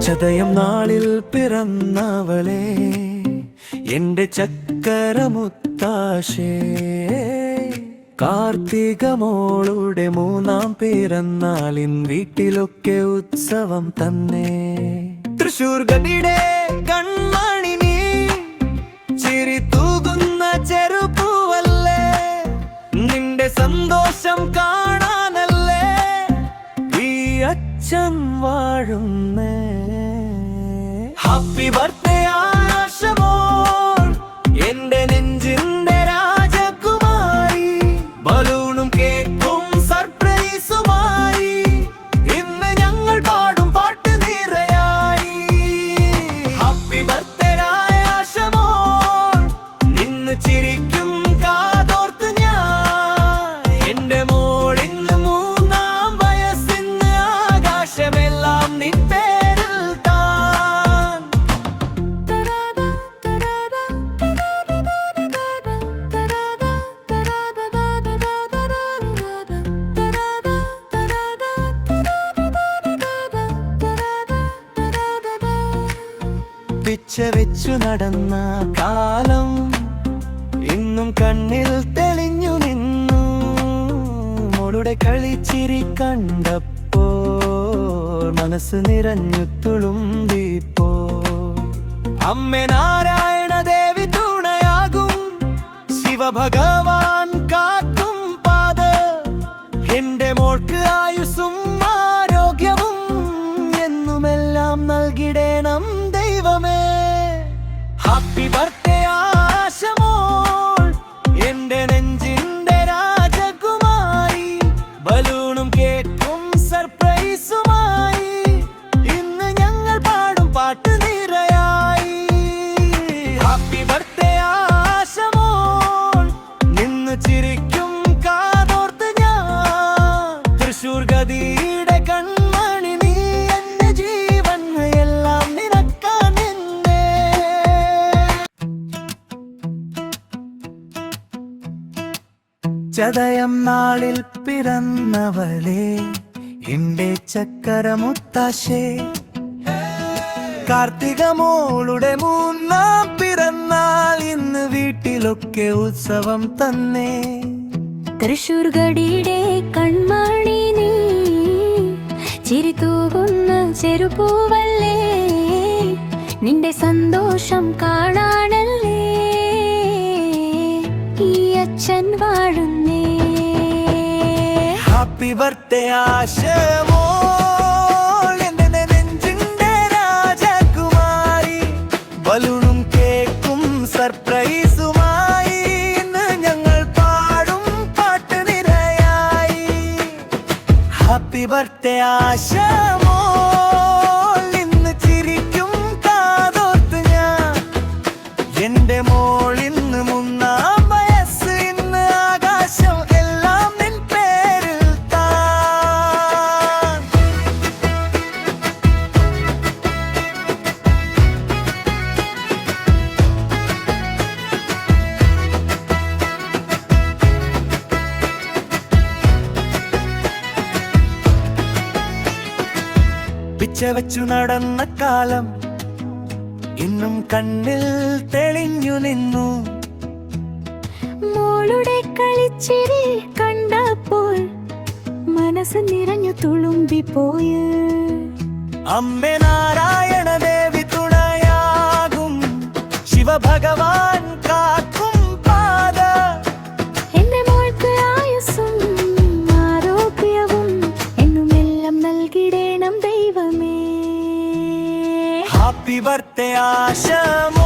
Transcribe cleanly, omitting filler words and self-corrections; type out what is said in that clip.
ചതയം നാളിൽ പിറന്നവളെ എന്റെ ചക്കരമുത്താശേ, കാർത്തികമോളുടെ മൂന്നാം പിറന്നാളിൻ വീട്ടിലൊക്കെ ഉത്സവം തന്നെ. തൃശൂർ ഗതിയുടെ കൺമണി നീ, ചിരി തൂകുന്ന ചെറുപ്പൂവല്ലേ, നിന്റെ സന്തോഷം കാണാനല്ലേ ഈ അച്ഛൻ വാഴുന്നേ. ഹാപ്പി ബർത്ത്ഡേ ആശമോൾ, എന്റെ നെഞ്ചിന്റെ രാജകുമാരി, ബലൂണും കേക്കും സർപ്രൈസുമായി ഇന്ന് ഞങ്ങൾ പാടും പാട്ട് നിറയായി. ഹാപ്പി ബർത്ത്ഡേ ആശമോൾ, ഇന്ന് ചിരിക്കും കാതോർത്ത് ഞാൻ, എന്റെ മോൾ ഇന്ന് മൂന്നാം വയസ്സിന്ന് ആകാശമെല്ലാം നിൻ പേരിൽ താൻ. പിച്ച വെച്ചു നടന്ന കാലം ഇന്നും കണ്ണിൽ തെളിഞ്ഞു നിന്നു, മോളുടെ കളിച്ചിരി കണ്ടപ്പോൾ മനസ്സ് നിറഞ്ഞു തുളുമ്പിപ്പോ. അമ്മേ നാരായണ ദേവി തുണയാകും, ശിവഭഗവാൻ കാക്കും പാത, എന്റെ മോൾക്ക് ആയുസ്സും ആരോഗ്യവും എന്നുമെല്ലാം നൽകിടേണം ദൈവമേ. ഹാപ്പി ബർത്ത്ഡേ ആശമോൾ, എന്റെ നെഞ്ചിന്റെ രാജകുമാരി, ബലൂണും കേക്കും സർപ്രൈസുമായി ഇന്ന് ഞങ്ങൾ പാടും പാട്ട് നിറയായി. ഹാപ്പി ബർത്ത്ഡേ ആശമോൾ, നിന്ന് ചിരിക്കും കാതോർത്ത് ഞാൻ, തൃശൂർ ഗതിയുടെ കൺമണി നീ, എന്റെ ജീവൻ എല്ലാം നിനക്കാ നിന്നെ. ചതയം നാളിൽ പിറന്നവളെ എന്റെ ചക്കരമുത്താശേ, കാർത്തികമോളുടെ മൂന്നാം പിറന്നാൾ ഇന്ന് വീട്ടിലൊക്കെ ഉത്സവം തന്നെ. തൃശൂർ ഗടിയുടെ കൺമണി നീ, ചിരി തൂകുന്ന ചെറുപ്പൂവല്ലേ, നിന്റെ സന്തോഷം കാണാനല്ലേ ഈ അച്ഛൻ വാഴുന്നേ. ഹാപ്പി ബർത്ത്ഡേ ആശമോൾ, എന്റെ നെഞ്ചിന്റെ രാജകുമാരി, ബലൂണും കേക്കും സർപ്രൈസുമായി ഇന്ന് ഞങ്ങൾ പാടും പാട്ട് നിറയായി. ഹാപ്പി ബർത്ത്ഡേ ആശമോൾ, ഇന്ന് ചിരിക്കും കാതോർത്ത് ഞാൻ, എന്റെ മോൾ ഇന്ന് മൂന്നാം വയസ്സ് ഇന്ന് ആകാശം എല്ലാം നിൻ പേരിൽ താൻ. പിച്ച വെച്ചു നടന്ന കാലം ഇന്നും കണ്ണിൽ തെളിഞ്ഞു നിന്നു, മോളുടെ കളിച്ചിരി കണ്ടപ്പോൾ മനസ്സ് നിറഞ്ഞു തുളുമ്പിപ്പോയി. അമ്മേ നാരായണ ദേവി തുണയാകും, ശിവഭഗവാൻ കാക്കും പാത, എന്റെ മോൾക്ക് ആയുസ്സും ആരോഗ്യവും എന്നുമെല്ലാം നൽകിടേണം ദൈവമേ. Happy birthday Ashamol.